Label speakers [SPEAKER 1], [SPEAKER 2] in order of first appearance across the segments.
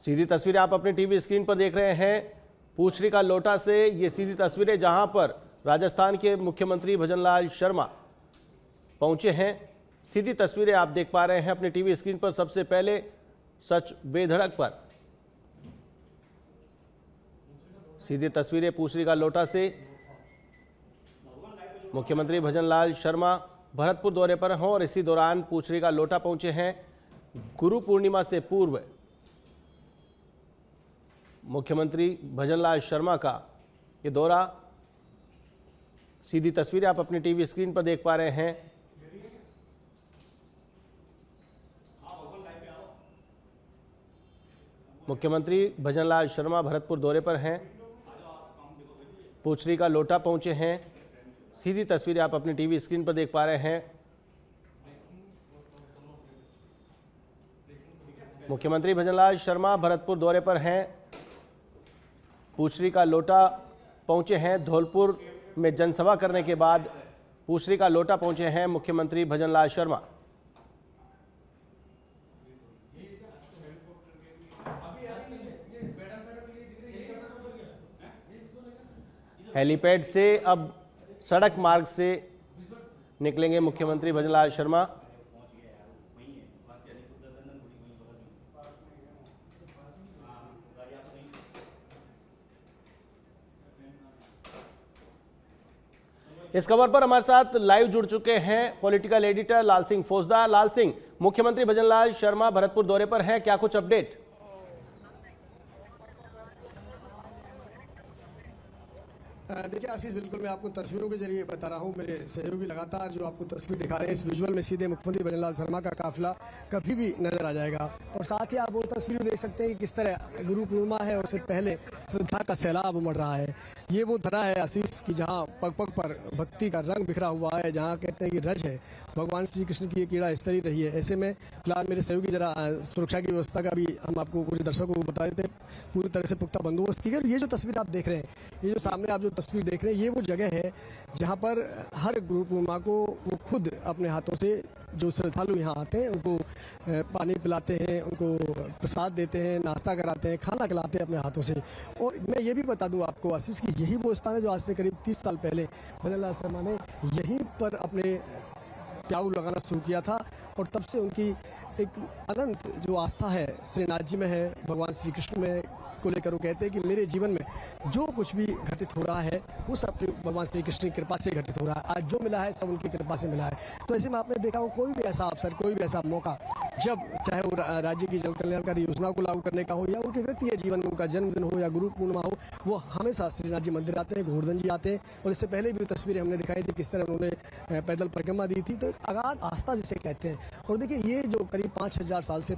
[SPEAKER 1] सीधी तस्वीरें आप अपने टीवी स्क्रीन पर देख रहे हैं पूछड़ी का लोटा से। ये सीधी तस्वीरें जहां पर राजस्थान के मुख्यमंत्री भजनलाल शर्मा पहुंचे हैं। सीधी तस्वीरें आप देख पा रहे हैं अपने टीवी स्क्रीन पर। सबसे पहले सच बेधड़क पर सीधी तस्वीरें पूछड़ी का लोटा से। मुख्यमंत्री भजनलाल शर्मा भरतपुर दौरे पर हैं और इसी दौरान पूछड़ी का लोटा पहुंचे हैं। गुरु पूर्णिमा से पूर्व मुख्यमंत्री भजनलाल शर्मा का ये दौरा। सीधी तस्वीरें आप अपनी टीवी स्क्रीन पर देख पा रहे हैं। मुख्यमंत्री भजनलाल शर्मा भरतपुर दौरे पर हैं, पूछड़ी का लोटा पहुंचे हैं। सीधी तस्वीरें आप अपनी टीवी स्क्रीन पर देख पा रहे हैं। मुख्यमंत्री भजनलाल शर्मा भरतपुर दौरे पर हैं, पूछड़ी का लोटा पहुंचे हैं। धौलपुर में जनसभा करने के बाद पूछड़ी का लोटा पहुंचे हैं मुख्यमंत्री भजनलाल शर्मा। हेलीपैड से अब सड़क मार्ग से निकलेंगे मुख्यमंत्री भजनलाल शर्मा। इस खबर पर हमारे साथ लाइव जुड़ चुके हैं पॉलिटिकल एडिटर लाल सिंह फौजदार। लाल सिंह, मुख्यमंत्री भजनलाल शर्मा भरतपुर दौरे पर हैं, क्या कुछ अपडेट?
[SPEAKER 2] देखिए आशीष, बिल्कुल मैं आपको तस्वीरों के जरिए बता रहा हूँ। मेरे सहयोगी लगातार जो आपको तस्वीर दिखा रहे हैं, इस विजुअल में सीधे मुख्यमंत्री भजनलाल शर्मा का काफिला कभी भी नजर आ जाएगा। और साथ ही आप वो तस्वीर देख सकते हैं कि किस तरह गुरु पूर्णिमा है, उससे पहले श्रद्धा का सैलाब उमड़ रहा है। ये वो धरा है आशीष की जहाँ पग पग पर भक्ति का रंग बिखरा हुआ है, जहाँ कहते हैं कि रज है भगवान श्री कृष्ण की ये कीड़ा स्तरी रही है। ऐसे में फिलहाल मेरे सहयोगी जरा सुरक्षा की व्यवस्था का भी हम आपको पूरे दर्शकों को बता देते हैं, पूरी तरह से पुख्ता बंदोबस्त की गई। ये जो तस्वीर आप देख रहे हैं, ये जो सामने आप जो तस्वीर देख रहे हैं, ये वो जगह है जहाँ पर हर गुरु पूर्णिमा को वो खुद अपने हाथों से जो श्रद्धालु यहाँ आते हैं उनको पानी पिलाते हैं, उनको प्रसाद देते हैं, नाश्ता कराते हैं, खाना खिलाते हैं अपने हाथों से। और मैं ये भी बता दूं आपको आशीष कि यही वो स्थान है जो आज से करीब 30 साल पहले भजनलाल शर्मा ने यहीं पर अपने प्याऊ लगाना शुरू किया था। और तब से उनकी एक अनंत जो आस्था है श्रीनाथ जी में है, भगवान श्री कृष्ण में को लेकर वो कहते हैं कि मेरे जीवन में जो कुछ भी घटित हो रहा है वो सब भगवान श्री कृष्ण की कृपा से घटित हो रहा है। आज जो मिला है सब उनकी कृपा से मिला है। तो ऐसे में आपने देखा हो कोई भी ऐसा अवसर, कोई भी ऐसा मौका, जब चाहे वो राज्य की जन कल्याणकारी योजना को लागू करने का हो या उनके व्यक्तिगत जीवन में उनका जन्मदिन हो या गुरु पूर्णिमा हो, वो हमेशा श्रीनाथ जी मंदिर आते हैं, गोवर्धन जी आते हैं। और इससे पहले भी तस्वीरें हमने दिखाई थी किस तरह उन्होंने पैदल परिक्रमा दी थी। तो अगाध आस्था जिसे कहते हैं। और देखिए ये जो करीब 5000 साल से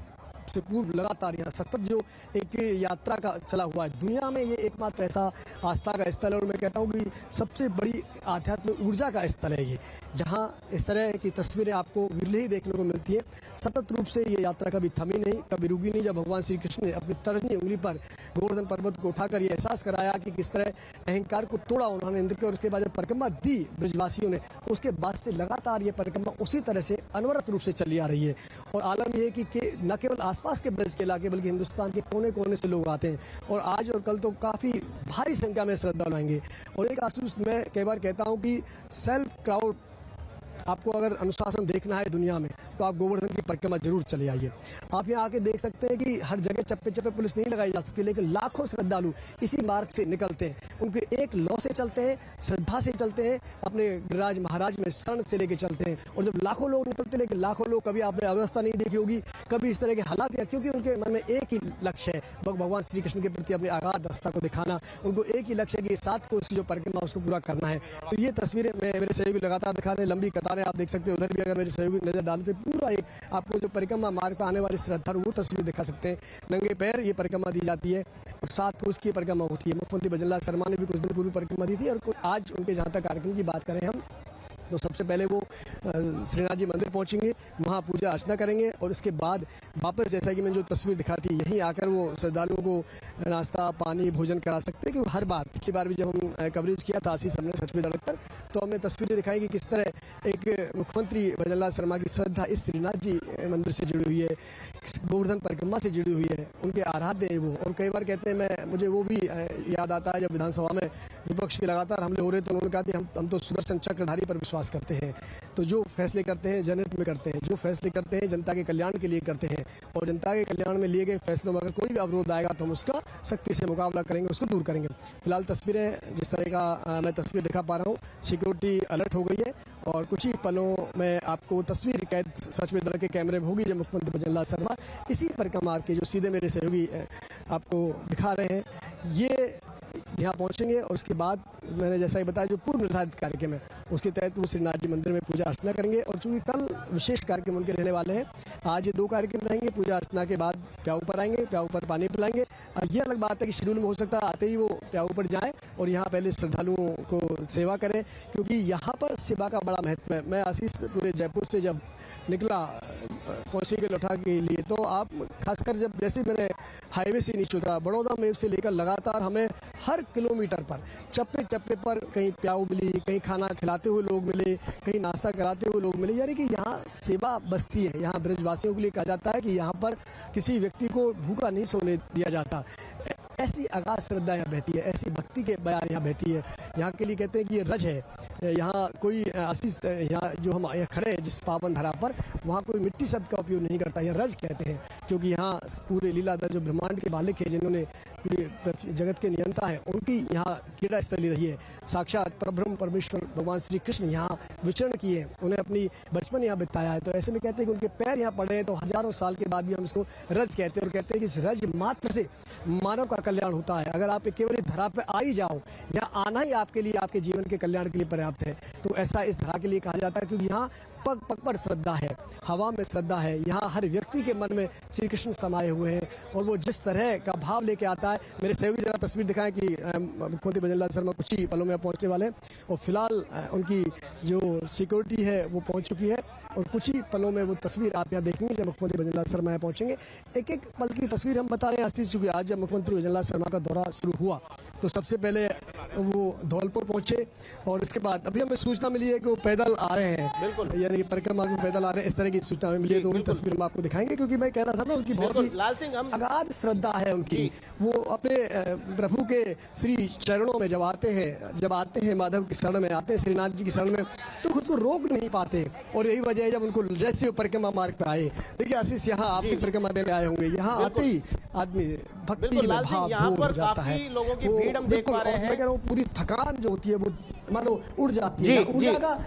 [SPEAKER 2] पूर्व लगातार यहाँ सतत जो एक यात्रा का चला हुआ है, दुनिया में ये एकमात्र ऐसा आस्था का स्थल है। और मैं कहता हूँ कि सबसे बड़ी आध्यात्मिक ऊर्जा का स्थल है ये, जहाँ इस तरह की तस्वीरें आपको विरले ही देखने को मिलती है। सतत रूप से ये यात्रा कभी थमी नहीं, कभी रुकी नहीं। जब भगवान श्री कृष्ण ने अपनी तर्जनी उंगली पर गोवर्धन पर्वत को उठाकर ये एहसास कराया कि किस तरह अहंकार को तोड़ा उन्होंने इंद्र के, और उसके बाद जब परिक्रमा दी ब्रजवासियों ने, उसके बाद से लगातार ये परिक्रमा उसी तरह से अनवरत रूप से चली आ रही है। और आलम यह है कि न केवल आसपास के ब्रज के इलाके बल्कि हिंदुस्तान के कोने कोने से लोग आते हैं। और आज और कल तो काफ़ी भारी संख्या में श्रद्धालु आएंगे। और एक आशीष, मैं कई बार कहता हूँ कि सेल्फ क्राउड, आपको अगर अनुशासन देखना है दुनिया में तो आप गोवर्धन की परिक्रमा जरूर चले आइए। आप यहाँ आके देख सकते हैं कि हर जगह चप्पे चप्पे पुलिस नहीं लगाई जा सकती, लेकिन लाखों श्रद्धालु इसी मार्ग से निकलते हैं। उनके एक लौ से चलते हैं, श्रद्धा से चलते हैं, अपने गिरिराज महाराज में शरण से लेके चलते हैं। और जब लाखों लोग निकलते हैं, लेकिन लाखों लोग, कभी आपने अव्यवस्था नहीं देखी होगी, कभी इस तरह के हालात, या क्योंकि उनके मन में एक ही लक्ष्य है, भगवान श्री कृष्ण के प्रति अपनी आगाध आस्था को दिखाना। उनको एक ही लक्ष्य है कि 7 कोस की जो परिक्रमा उसको पूरा करना है। तो ये तस्वीरें मेरे सहयोगी लगातार दिखा रहे हैं, लंबी कतारें आप देख सकते हैं। उधर भी अगर मेरे सहयोगी नजर डालते पूरा एक आपको जो परिक्रमा मार्ग पर आने वाले श्रद्धालु वो तस्वीर दिखा सकते हैं। नंगे पैर ये परिक्रमा दी जाती है और 7 कोस की परिक्रमा होती है। मुख्यमंत्री भजनलाल शर्मा ने भी कुछ दिन पूर्व परिक्रमा दी थी। और आज उनके जहाँ तक कार्यक्रम की बात करें हम, तो सबसे पहले वो श्रीनाथ जी मंदिर पहुंचेंगे, वहां पूजा अर्चना करेंगे और उसके बाद वापस, जैसा कि मैंने जो तस्वीर दिखाई थी, यहीं आकर वो श्रद्धालुओं को नाश्ता पानी भोजन करा सकते हैं। क्योंकि हर बार पिछली बार भी जब हम कवरेज किया था आशीष हमने सच पे धड़क कर, तो हमने तस्वीरें दिखाई कि किस तरह एक मुख्यमंत्री भजनलाल शर्मा की श्रद्धा इस श्रीनाथ जी मंदिर से जुड़ी हुई है, गोवर्धन परिक्रमा से जुड़ी हुई है, उनके आराध्य है वो। और कई बार कहते हैं, मुझे वो भी याद आता है जब विधानसभा में विपक्ष के लगातार हमले हो रहे थे, उन्होंने कहा कि हम तो सुदर्शन चक्रधारी पर विश्वास करते हैं। तो जो फैसले करते हैं जनहित में करते हैं, जो फैसले करते हैं जनता के कल्याण के लिए करते हैं, और जनता के कल्याण में लिए गए फैसलों में अगर कोई भी अवरोध आएगा तो हम उसका सख्ती से मुकाबला करेंगे, उसको दूर करेंगे। फिलहाल तस्वीरें जिस तरह का मैं तस्वीर दिखा पा रहा हूँ, सिक्योरिटी अलर्ट हो गई है और कुछ ही पलों में आपको तस्वीर कैद सच में के कैमरे में होगी जब मुख्यमंत्री भजनलाल शर्मा इसी परिक्रमा के जो सीधे मेरे सहयोगी आपको दिखा रहे हैं, ये यहाँ पहुंचेंगे। और उसके बाद मैंने जैसा ही बताया, जो पूर्व निर्धारित कार्यक्रम है उसके तहत वो श्रीनाथ जी मंदिर में पूजा अर्चना करेंगे। और चूंकि कल विशेष कार्यक्रम उनके रहने वाले हैं, आज ये 2 कार्यक्रम रहेंगे। पूजा अर्चना के बाद प्याऊ पर आएंगे, प्याऊ पर पानी पिलाएंगे। और ये अलग बात है कि शेड्यूल में हो सकता है आते ही वो प्याऊ पर जाएं और यहाँ पहले श्रद्धालुओं को सेवा करें, क्योंकि यहाँ पर सेवा का बड़ा महत्व है। मैं आशीष पूरे जयपुर से जब निकला पहुंचने के लोटा के लिए, तो आप खासकर जब जैसे मैंने हाईवे से नीचे उतरा, बड़ौदा मेव से लेकर लगातार हमें हर किलोमीटर पर चप्पे चप्पे पर कहीं प्याऊ मिली, कहीं खाना खिलाते हुए लोग मिले, कहीं नाश्ता कराते हुए लोग मिले। यानी कि यहाँ सेवा बस्ती है। यहाँ ब्रजवासियों के लिए कहा जाता है कि यहाँ पर किसी व्यक्ति को भूखा नहीं सोने दिया जाता। ऐसी अगाध श्रद्धा यहाँ बहती है, ऐसी भक्ति के बयान यहाँ बहती है। यहाँ के लिए कहते हैं कि ये रज है। यहाँ कोई आशीष, यहाँ जो हम यहाँ खड़े हैं जिस पावन धरा पर, वहाँ कोई मिट्टी शब्द का उपयोग नहीं करता, यह रज कहते हैं। क्योंकि यहाँ पूरे लीलाधर जो ब्रह्मांड के मालिक है, जिन्होंने पूरे जगत के नियंता है, उनकी यहाँ क्रीड़ा स्थली रही है। साक्षात परब्रह्म परमेश्वर भगवान श्री कृष्ण यहाँ विचरण किए, उन्हें अपनी बचपन यहाँ बिताया है। तो ऐसे में कहते हैं कि उनके पैर यहाँ पड़े हैं, तो हजारों साल के बाद भी हम इसको रज कहते हैं। और कहते हैं कि इस रज मात्र से मानव का कल्याण होता है। अगर आप केवल इस धरा पे आ ही जाओ, यहाँ आना ही आपके लिए, आपके जीवन के कल्याण के लिए पर्याप्त है। तो ऐसा इस धरा के लिए कहा जाता है, क्योंकि यहाँ पग पग पर श्रद्धा है, हवा में श्रद्धा है। यहाँ हर व्यक्ति के मन में श्री कृष्ण समाये हुए हैं और वो जिस तरह का भाव लेके आता है। मेरे सहयोगी जरा तस्वीर दिखाएं कि मुख्यमंत्री भजनलाल शर्मा कुछ ही पलों में पहुंचने वाले हैं और फिलहाल उनकी जो सिक्योरिटी है वो पहुंच चुकी है और कुछ ही पलों में वो तस्वीर आप यहाँ देखेंगे जब मुख्यमंत्री भजनलाल शर्मा यहाँ पहुंचेंगे। एक एक पल की तस्वीर हम बता रहे हैं आशीष, चूंकि आज जब मुख्यमंत्री भजनलाल शर्मा का दौरा शुरू हुआ तो सबसे पहले वो धौलपुर पहुंचे और इसके बाद अभी हमें सूचना मिली है कि वो पैदल आ रहे हैं, बिल्कुल, यानी परिक्रमा में पैदल आ रहे हैं, इस तरह की सूचना मिली है। तो उनकी तस्वीर हम आपको दिखाएंगे, क्योंकि मैं कह रहा था ना, उनकी बहुत ही
[SPEAKER 1] लाल सिंह, हम
[SPEAKER 2] अगाध श्रद्धा है उनकी। वो अपने प्रभु के श्री चरणों में जब आते हैं माधव की शरण में आते हैं, श्रीनाथ जी की शरण में, तो खुद को रोक नहीं पाते। और यही वजह है जब उनको जैसे वो परिक्रमा मार्ग पे आए, देखिए आशीष यहाँ आपकी परिक्रमा देने आए होंगे, यहाँ आते ही आदमी भक्ति में भाव हो जाता है।
[SPEAKER 1] लोगों की भीड़ हम देख पा रहे हैं।
[SPEAKER 2] मैं कह रहा हूँ पूरी थकान जो होती है वो मानो उड़ जाती है। ऊर्जा का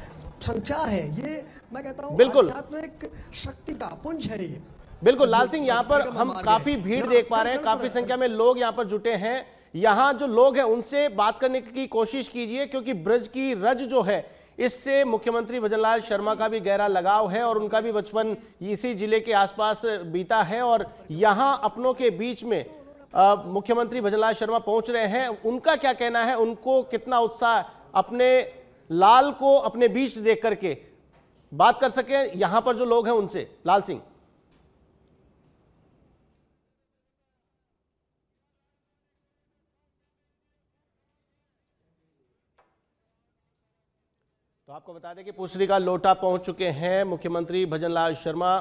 [SPEAKER 2] संचार है ये, मैं कहता हूँ आध्यात्मिक शक्ति का पुंज है ये।
[SPEAKER 1] बिल्कुल लाल सिंह, यहाँ पर हम काफी भीड़ देख पा रहे हैं, काफी संख्या में लोग यहाँ पर जुटे हैं। यहाँ जो लोग हैं उनसे बात करने की कोशिश कीजिए, क्योंकि ब्रज की रज जो है इससे मुख्यमंत्री भजनलाल शर्मा का भी गहरा लगाव है और उनका भी बचपन इसी जिले के आसपास बीता है। और यहाँ अपनों के बीच में मुख्यमंत्री भजनलाल शर्मा पहुंच रहे हैं, उनका क्या कहना है, उनको कितना उत्साह अपने लाल को अपने बीच देख करके बात कर सके यहां पर जो लोग हैं उनसे। लाल सिंह, तो आपको बता दें कि पुष्टि का लोटा पहुंच चुके हैं मुख्यमंत्री भजनलाल शर्मा।